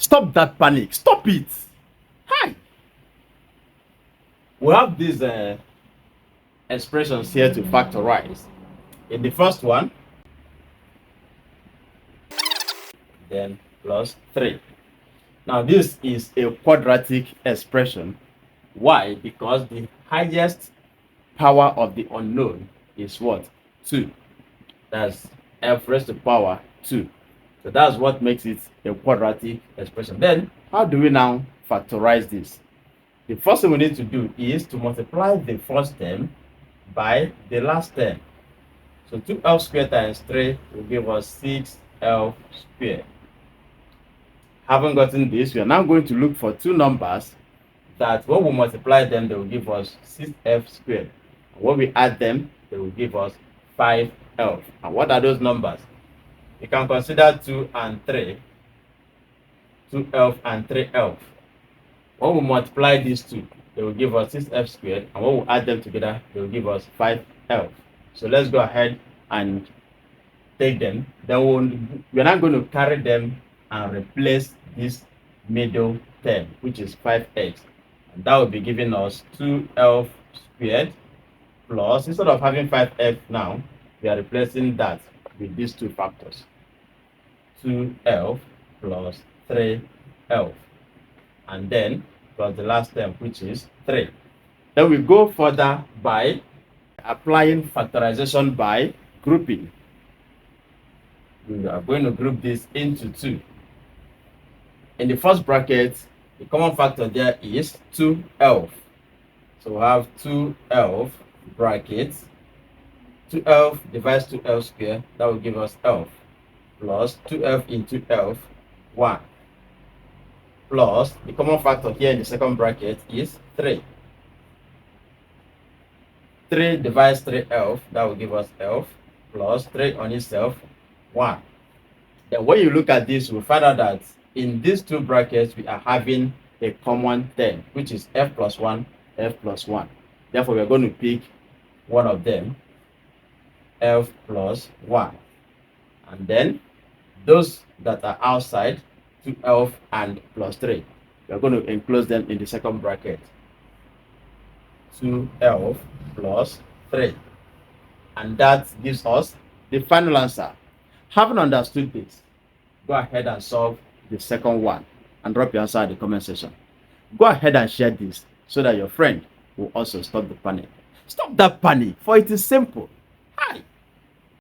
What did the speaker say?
Stop that panic. Stop it. Hi. We have these expressions here to factorize. In the first one, then plus 3. Now this is a quadratic expression. Why? Because the highest power of the unknown is what? 2. That's f raised to power 2. So that's what makes it a quadratic expression. Then, how do we now factorize this? The first thing we need to do is to multiply the first term by the last term. So 2f squared times 3 will give us 6f squared. Having gotten this, we are now going to look for two numbers that when we multiply them, they will give us 6f squared. And when we add them, they will give us 5f. And what are those numbers? You can consider 2 and 3, 2f and 3f. When we multiply these two, they will give us 6f squared, and when we add them together, they will give us 5f. So let's go ahead and take them. Then we're not going to carry them and replace this middle term, which is 5x. And that will be giving us 2f squared plus, instead of having 5f now, we are replacing that with these two factors. 2f plus 3f. And then plus the last term, which is 3. Then we go further by applying factorization by grouping. We are going to group this into 2. In the first bracket, the common factor there is 2f. So we have 2f brackets. 2f divides 2f squared, that will give us f, plus 2f into f, 1, plus the common factor here in the second bracket is 3. 3 divides 3f, that will give us f, plus 3 on itself, 1. Then when you look at this, we find out that in these two brackets, we are having a common term, which is f plus 1, f plus 1. Therefore, we are going to pick one of them, f plus 1. And then those that are outside, 2f and plus 3, we are going to enclose them in the second bracket, 2f plus 3. And that gives us the final answer. Having understood this, go ahead and solve the second one and drop your answer in the comment section. Go ahead and share this so that your friend will also stop the panic. Stop that panic, for it is simple.